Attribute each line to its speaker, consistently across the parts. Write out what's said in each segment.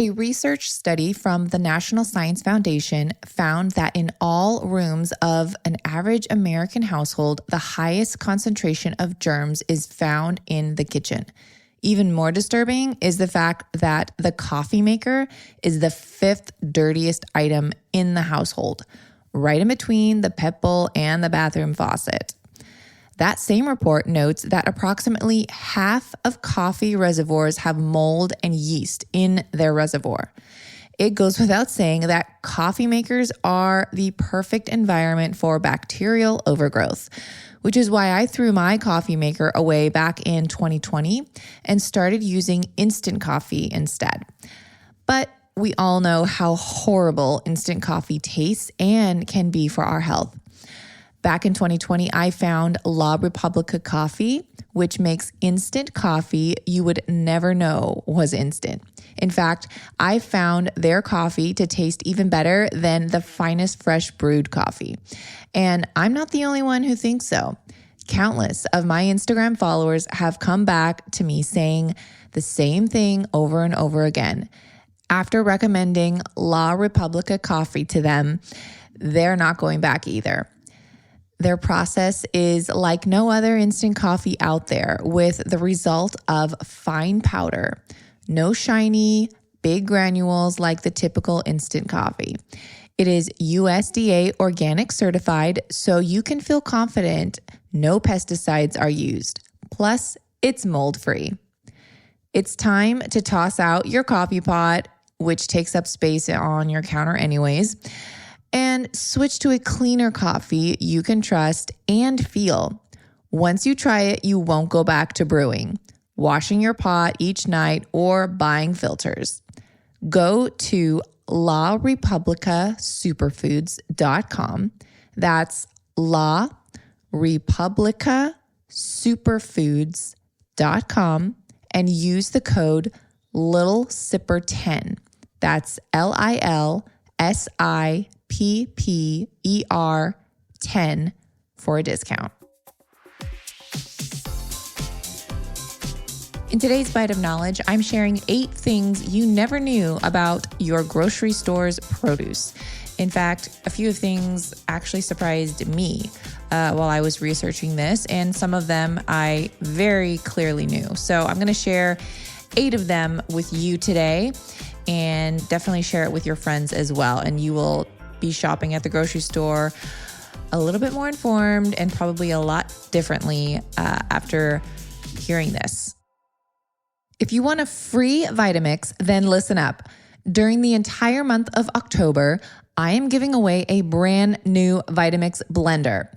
Speaker 1: A research study from the National Science Foundation found that in all rooms of an average American household, the highest concentration of germs is found in the kitchen. Even more disturbing is the fact that the coffee maker is the fifth dirtiest item in the household, right in between the pet bowl and the bathroom faucet. That same report notes that approximately half of coffee reservoirs have mold and yeast in their reservoir. It goes without saying that coffee makers are the perfect environment for bacterial overgrowth, which is why I threw my coffee maker away back in 2020 and started using instant coffee instead. But we all know how horrible instant coffee tastes and can be for our health. Back in 2020, I found La Repubblica coffee, which makes instant coffee you would never know was instant. In fact, I found their coffee to taste even better than the finest fresh brewed coffee. And I'm not the only one who thinks so. Countless of my Instagram followers have come back to me saying the same thing over and over again. After recommending La Repubblica coffee to them, they're not going back either. Their process is like no other instant coffee out there, with the result of fine powder, no shiny, big granules like the typical instant coffee. It is USDA organic certified, so you can feel confident no pesticides are used. Plus, it's mold-free. It's time to toss out your coffee pot, which takes up space on your counter anyways, and switch to a cleaner coffee you can trust and feel. Once you try it, you won't go back to brewing, washing your pot each night, or buying filters. Go to LaRepublicaSuperfoods.com. That's LaRepublicaSuperfoods.com and use the code LITTLESIPPER10. That's LILSIPPER 10 for a discount. In today's Bite of Knowledge, I'm sharing 8 things you never knew about your grocery store's produce. In fact, a few things actually surprised me while I was researching this, and some of them I very clearly knew. So I'm going to share 8 of them with you today, and definitely share it with your friends as well. And you will be shopping at the grocery store a little bit more informed and probably a lot differently after hearing this. If you want a free Vitamix, then listen up. During the entire month of October, I am giving away a brand new Vitamix blender.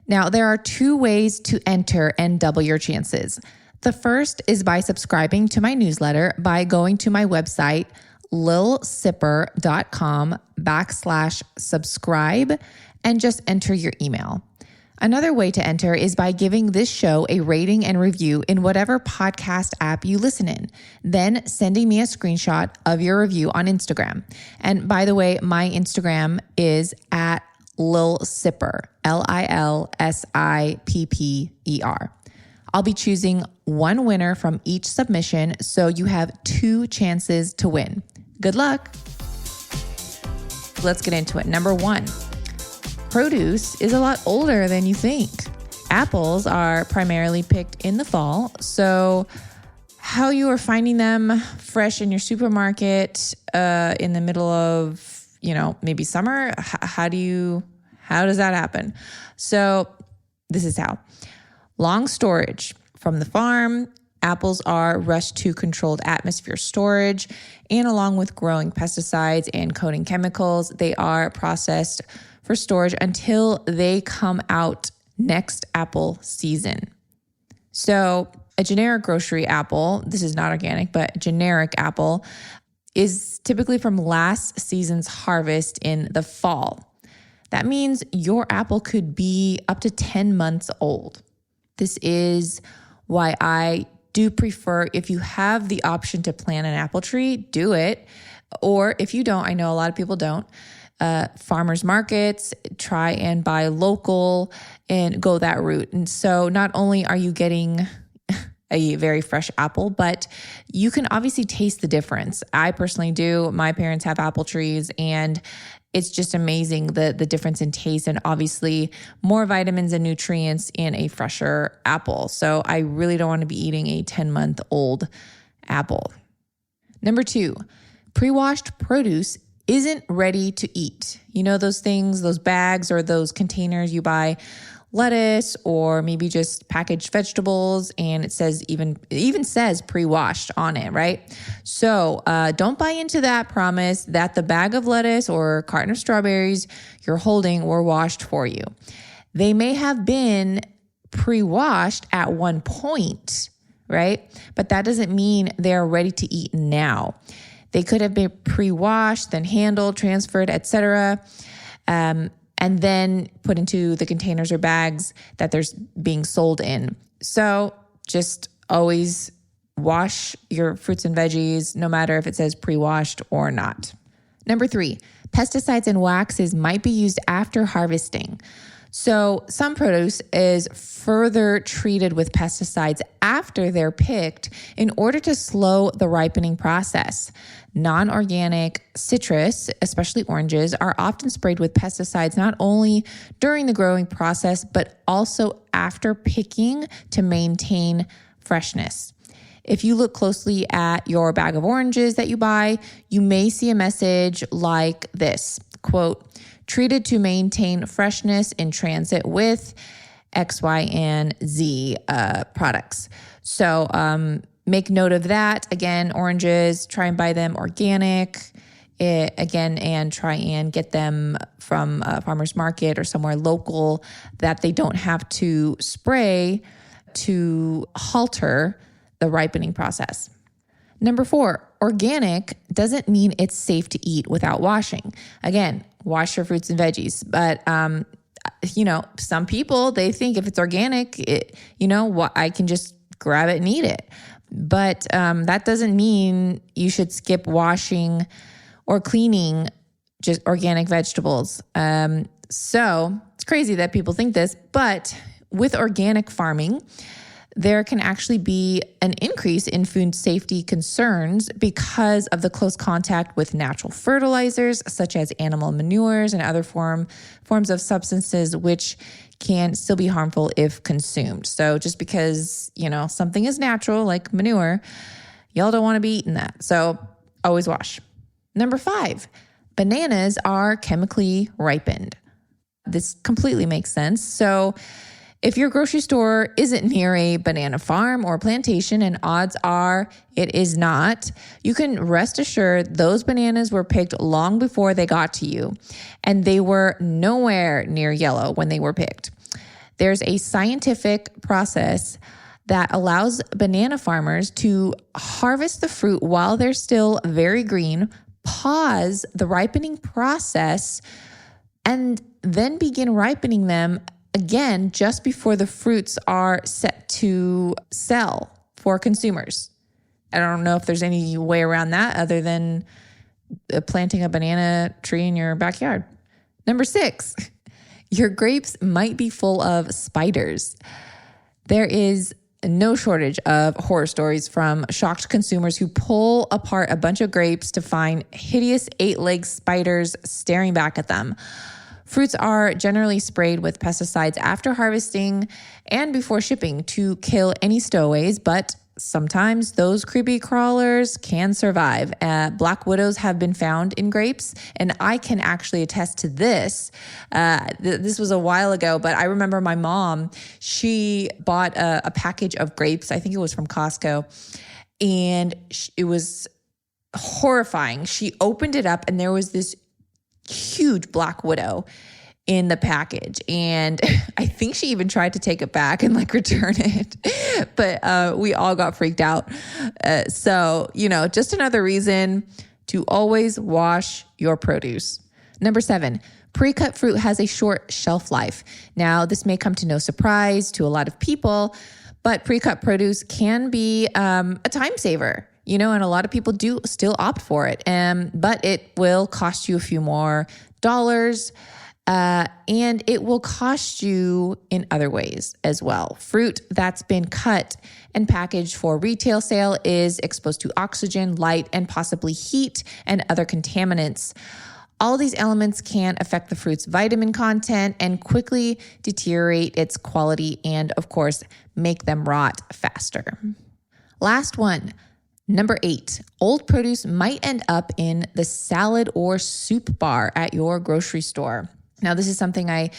Speaker 1: Now, there are 2 ways to enter and double your chances. The first is by subscribing to my newsletter by going to my website, lilsipper.com/subscribe, and just enter your email. Another way to enter is by giving this show a rating and review in whatever podcast app you listen in, then sending me a screenshot of your review on Instagram. And by the way, my Instagram is at LilSipper, LILSIPPER. I'll be choosing one winner from each submission, so you have 2 chances to win. Good luck. Let's get into it. Number 1, produce is a lot older than you think. Apples are primarily picked in the fall, so how you are finding them fresh in your supermarket in the middle of, maybe summer, how does that happen? So this is how. Long storage. From the farm, apples are rushed to controlled atmosphere storage, and along with growing pesticides and coating chemicals, they are processed for storage until they come out next apple season. So a generic grocery apple, this is not organic, but generic apple, is typically from last season's harvest in the fall. That means your apple could be up to 10 months old. This is why I do prefer, if you have the option to plant an apple tree, do it. Or if you don't, I know a lot of people don't, farmers markets, try and buy local and go that route. And so not only are you getting a very fresh apple, but you can obviously taste the difference. I personally do. My parents have apple trees, and it's just amazing the difference in taste, and obviously more vitamins and nutrients in a fresher apple. So I really don't want to be eating a 10-month-old apple. Number 2, pre-washed produce isn't ready to eat. You know those things, those bags or those containers you buy lettuce or maybe just packaged vegetables, and it even says pre-washed on it, right? So don't buy into that promise that the bag of lettuce or carton of strawberries you're holding were washed for you. They may have been pre-washed at one point, right? But that doesn't mean they're ready to eat now. They could have been pre-washed, then handled, transferred, etc., and then put into the containers or bags that they're being sold in. So just always wash your fruits and veggies, no matter if it says pre-washed or not. Number 3, pesticides and waxes might be used after harvesting. So some produce is further treated with pesticides after they're picked in order to slow the ripening process. Non-organic citrus, especially oranges, are often sprayed with pesticides not only during the growing process, but also after picking to maintain freshness. If you look closely at your bag of oranges that you buy, you may see a message like this, quote, treated to maintain freshness in transit with X, Y, and Z products. So make note of that. Again, oranges, try and buy them organic, and try and get them from a farmer's market or somewhere local that they don't have to spray to halter the ripening process. Number 4, organic doesn't mean it's safe to eat without washing. Again, wash your fruits and veggies. But, some people, they think if it's organic, I can just grab it and eat it. But that doesn't mean you should skip washing or cleaning just organic vegetables. So it's crazy that people think this, but with organic farming, there can actually be an increase in food safety concerns because of the close contact with natural fertilizers, such as animal manures and other forms of substances, which can still be harmful if consumed. So just because, something is natural, like manure, y'all don't want to be eating that. So always wash. Number 5, bananas are chemically ripened. This completely makes sense. So if your grocery store isn't near a banana farm or plantation, and odds are it is not, you can rest assured those bananas were picked long before they got to you, and they were nowhere near yellow when they were picked. There's a scientific process that allows banana farmers to harvest the fruit while they're still very green, pause the ripening process, and then begin ripening them again just before the fruits are set to sell for consumers. I don't know if there's any way around that other than planting a banana tree in your backyard. Number 6, your grapes might be full of spiders. There is no shortage of horror stories from shocked consumers who pull apart a bunch of grapes to find hideous 8-legged spiders staring back at them. Fruits are generally sprayed with pesticides after harvesting and before shipping to kill any stowaways, but sometimes those creepy crawlers can survive. Black widows have been found in grapes, and I can actually attest to this. This was a while ago, but I remember my mom, she bought a package of grapes. I think it was from Costco, and it was horrifying. She opened it up, and there was this huge black widow in the package. And I think she even tried to take it back and return it, but we all got freaked out. So, just another reason to always wash your produce. Number 7, pre-cut fruit has a short shelf life. Now, this may come to no surprise to a lot of people, but pre-cut produce can be a time saver. And a lot of people do still opt for it. But it will cost you a few more dollars. and it will cost you in other ways as well. Fruit that's been cut and packaged for retail sale is exposed to oxygen, light, and possibly heat and other contaminants. All these elements can affect the fruit's vitamin content and quickly deteriorate its quality and, of course, make them rot faster. Last one, number 8, old produce might end up in the salad or soup bar at your grocery store. Now, this is something I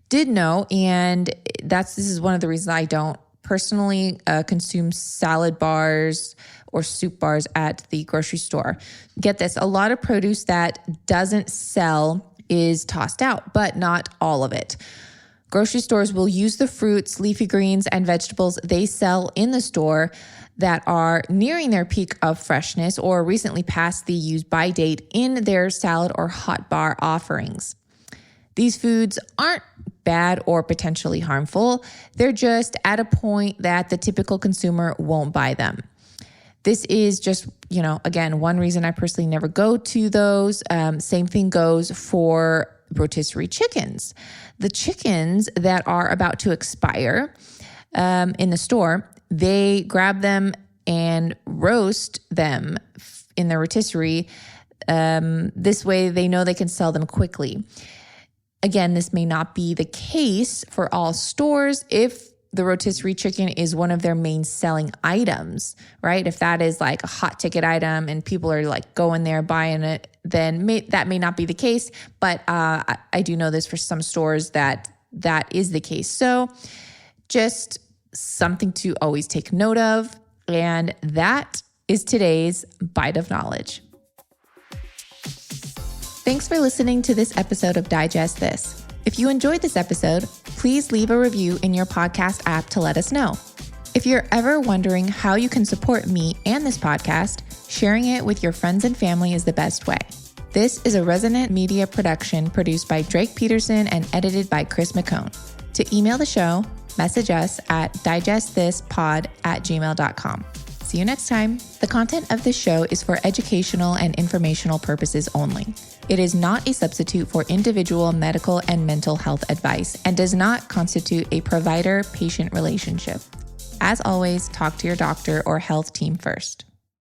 Speaker 1: did know, and this is one of the reasons I don't personally consume salad bars or soup bars at the grocery store. Get this, a lot of produce that doesn't sell is tossed out, but not all of it. Grocery stores will use the fruits, leafy greens, and vegetables they sell in the store that are nearing their peak of freshness or recently passed the use-by date in their salad or hot bar offerings. These foods aren't bad or potentially harmful. They're just at a point that the typical consumer won't buy them. This is just, again, one reason I personally never go to those. Same thing goes for rotisserie chickens. The chickens that are about to expire in the store, they grab them and roast them in the rotisserie. This way they know they can sell them quickly. Again, this may not be the case for all stores if the rotisserie chicken is one of their main selling items, right? If that is like a hot ticket item and people are like going there buying it, then that may not be the case. But I do know this for some stores that is the case. So just something to always take note of. And that is today's Bite of Knowledge. Thanks for listening to this episode of Digest This. If you enjoyed this episode, please leave a review in your podcast app to let us know. If you're ever wondering how you can support me and this podcast, sharing it with your friends and family is the best way. This is a Resonant Media production produced by Drake Peterson and edited by Chris McCone. To email the show, message us at digestthispod@gmail.com. See you next time. The content of this show is for educational and informational purposes only. It is not a substitute for individual medical and mental health advice and does not constitute a provider-patient relationship. As always, talk to your doctor or health team first.